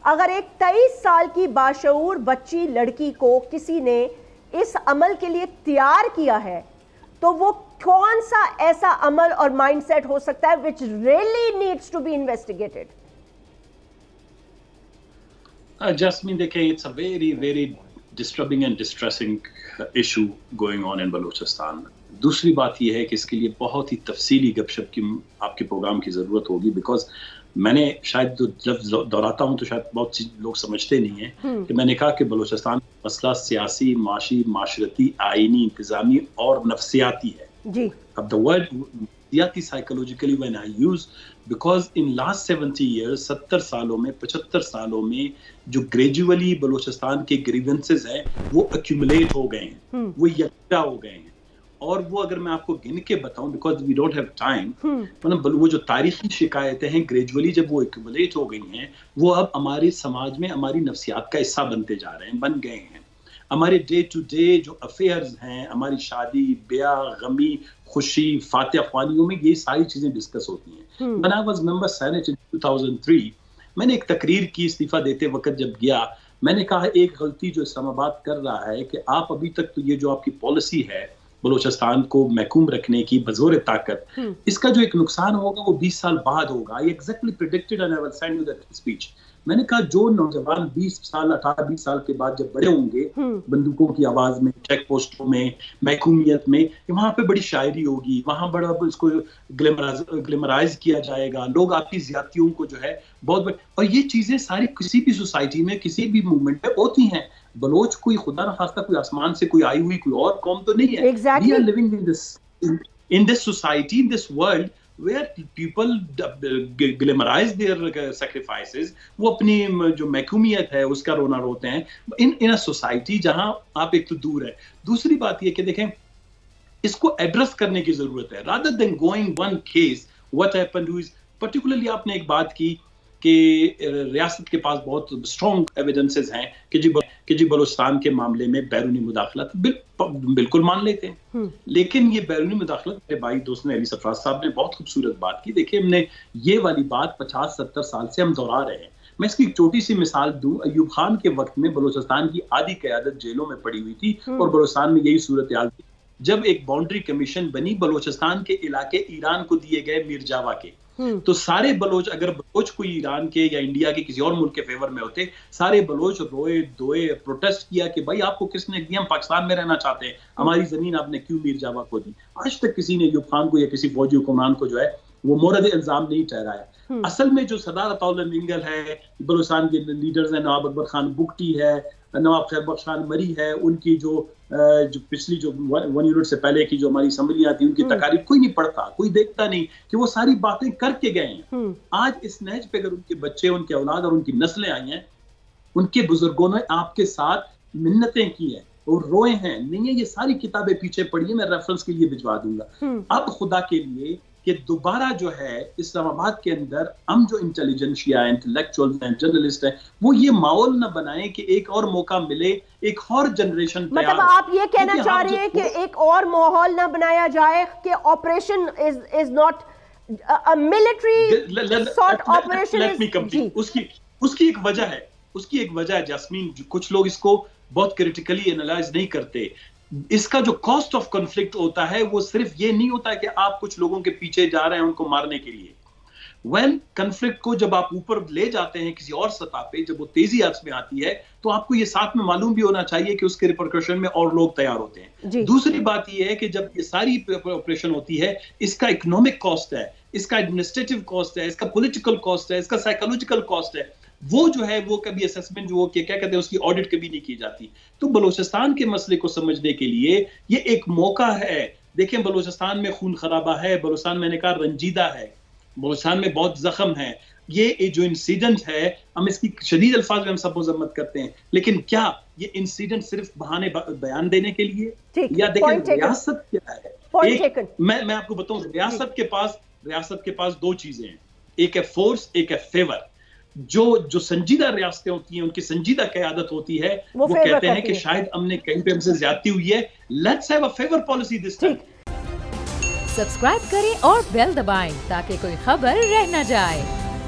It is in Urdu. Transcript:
اگر ایک 23 سال کی باشعور بچی لڑکی کو کسی نے اس عمل کے لیے تیار کیا ہے تو وہ کون سا ایسا عمل اور مائنڈ سیٹ ہو سکتا ہے which really needs to be investigated؟ Jasmine, دیکھیں it's a very very disturbing and distressing issue going on in Balochistan. دوسری بات یہ ہے کہ اس کے لیے بہت ہی تفصیلی گپ شپ کی آپ کے پروگرام کی ضرورت ہوگی، بیکاز میں نے شاید جب دہراتا ہوں تو شاید بہت لوگ سمجھتے نہیں ہیں کہ میں نے کہا کہ بلوچستان مسئلہ سیاسی، معاشی، معاشرتی، آئینی، انتظامی اور نفسیاتی ہے. جی. اب the word نفسیاتی psychologically when I use because in last 70 years 70 سالوں میں 75 سالوں میں جو گریجولی بلوچستان کے گریونسز ہیں وہ accumulate ہو گئے ہیں، وہ یکجا ہو گئے ہیں. اور وہ اگر میں آپ کو گن کے بتاؤں because we don't have time, مطلب وہ جو تاریخی شکایتیں ہیں گریجولی جب وہ ایکومولیٹ ہو گئی ہیں وہ اب ہمارے سماج میں ہماری نفسیات کا حصہ بنتے جا رہے ہیں، بن گئے ہیں. ہمارے ڈے ٹو ڈے جو افیئرز ہیں، ہماری شادی، بیاہ، غمی، خوشی، فاتح خوانیوں میں یہ ساری چیزیں ڈسکس ہوتی ہیں. When I was member Senate in 2003 میں نے ایک تقریر کی استعفیٰ دیتے وقت جب گیا، میں نے کہا ایک غلطی جو اسلام آباد کر رہا ہے کہ آپ ابھی تک تو یہ جو آپ کی پالیسی ہے بلوچستان کو محکوم رکھنے کی بزور طاقت، اس کا جو ایک نقصان ہوگا وہ 20 سال بعد ہوگا. I exactly predicted and I will send you that speech. میں نے کہا جو نوجوان 20 سال 18-20 سال کے بعد جب بڑے ہوں گے بندوقوں کی آواز میں، چیک پوسٹوں میں، محکومیت میں، وہاں پہ بڑی شاعری ہوگی، وہاں بڑا اس کو گلیمرائز کیا جائے گا، لوگ آپ کی زیادتیوں کو جو ہے بہت اور یہ چیزیں ساری کسی بھی سوسائٹی میں کسی بھی موومنٹ میں ہوتی ہیں. بلوچ کوئی خدا نخواستہ کوئی آسمان سے کوئی آئی ہوئی کوئی اور قوم تو نہیں ہے. We are living in this society, in this world where people glamorize their sacrifices. وہ اپنی جو محکومیت ہے اس کا رونا روتے ہیں in a society جہاں آپ ایک تو دور ہے. دوسری بات یہ کہ دیکھیں اس کو ایڈریس کرنے کی ضرورت ہے rather than going one case. What happened is particularly آپ نے ایک بات کی کہ ریاست کے پاس بہت اسٹرانگ ایویڈنسز ہیں کہ جی بلوچستان کے معاملے میں بیرونی مداخلت بالکل مان لیتے ہیں. لیکن یہ بیرونی مداخلت میرے بھائی دوست نے علی سفراز صاحب نے بہت خوبصورت بات کی. دیکھیں ہم نے یہ والی بات 50-70 سال سے ہم دہرا رہے ہیں. میں اس کی ایک چھوٹی سی مثال دوں. ایوب خان کے وقت میں بلوچستان کی آدھی قیادت جیلوں میں پڑی ہوئی تھی اور بلوچستان میں یہی صورتحال تھی. جب ایک باؤنڈری کمیشن بنی بلوچستان کے علاقے ایران کو دیے گئے میر جاوا کے، تو سارے بلوچ اگر بلوچ کوئی ایران کے یا انڈیا کے کسی اور ملک کے فیور میں ہوتے، سارے بلوچ روئے دوئے پروٹیسٹ کیا کہ بھائی آپ کو کس نے دیا، ہم پاکستان میں رہنا چاہتے ہیں، ہماری زمین آپ نے کیوں میر جاوا کو دی. آج تک کسی نے ایوب خان کو یا کسی فوجی حکمران کو جو ہے وہ مورد الزام نہیں ٹھہرایا. اصل میں جو سردار عطا اللہ منگل ہے، بلوچستان کے لیڈرز ہیں، نواب اکبر خان بگٹی ہے، نواب خیر بخش خان مری ہے، ان کی جو پچھلی جو 1 یونٹ سے پہلے کی جو ہماری اسمبلیاں تھیں ان کی تقاریر کوئی نہیں پڑھتا، کوئی دیکھتا نہیں کہ وہ ساری باتیں کر کے گئے ہیں. آج اس نہج پہ اگر ان کے بچے، ان کے اولاد اور ان کی نسلیں آئی ہیں، ان کے بزرگوں نے آپ کے ساتھ منتیں کی ہیں اور روئے ہیں. نہیں ہے یہ ساری کتابیں پیچھے پڑھی ہیں، میں ریفرنس کے لیے بھجوا دوں گا. اب خدا کے لیے کہ دوبارہ جو ہے اسلام آباد کے اندر ہم جو انٹیلیجنشیا ہیں، انٹلیکچوئلز ہیں، جرنلسٹ ہیں، وہ یہ ماحول نہ بنائیں کہ ایک اور موقع ملے، ایک اور جنریشن تیار. مطلب آپ یہ کہنا چاہ رہے ہیں کہ ایک اور ماحول نہ بنایا جائے کہ operation is not military sort operation. اس کی ایک وجہ ہے، اس کی ایک وجہ ہے جاسمین. کچھ لوگ اس کو بہت کریٹیکلی انالائز نہیں کرتے. اس کا جو کاسٹ آف کنفلکٹ ہوتا ہے وہ صرف یہ نہیں ہوتا کہ آپ کچھ لوگوں کے پیچھے جا رہے ہیں ان کو مارنے کے لیے. وین کنفلکٹ کو جب آپ اوپر لے جاتے ہیں کسی اور سطح پہ، جب وہ تیزی عرض میں آتی ہے تو آپ کو یہ ساتھ میں معلوم بھی ہونا چاہیے کہ اس کے ریپرکشن میں اور لوگ تیار ہوتے ہیں. دوسری بات یہ ہے کہ جب یہ ساری آپریشن ہوتی ہے اس کا اکنامک کاسٹ ہے، اس کا ایڈمنسٹریٹو کاسٹ ہے، اس کا پولیٹیکل کاسٹ ہے، اس کا سائیکولوجیکل کاسٹ ہے. وہ جو ہے وہ کبھی اسیسمنٹ جو کیا کہتے ہیں اس کی آڈٹ کبھی نہیں کی جاتی. تو بلوچستان کے مسئلے کو سمجھنے کے لیے یہ ایک موقع ہے. دیکھیں بلوچستان میں خون خرابہ ہے، بلوچستان میں نے کہا رنجیدہ ہے، بلوچستان میں بہت زخم ہے. یہ جو انسیڈنٹ ہے ہم اس کی شدید الفاظ میں ہم سب مذمت کرتے ہیں، لیکن کیا یہ انسیڈنٹ صرف بہانے بیان دینے کے لیے؟ یا دیکھیں ریاست کیا ہے، میں آپ کو بتاؤں ریاست کے پاس 2 چیزیں ہیں، ایک ہے فورس، ایک ہے فیور. جو سنجیدہ ریاستیں ہوتی ہیں ان کی سنجیدہ قیادت ہوتی ہے، وہ کہتے ہیں کہ شاید ہم نے کہیں پہ ہم سے زیادتی ہوئی ہے، let's have a fever policy this time. Subscribe کریں اور بیل دبائیں تاکہ کوئی خبر رہ نہ جائے.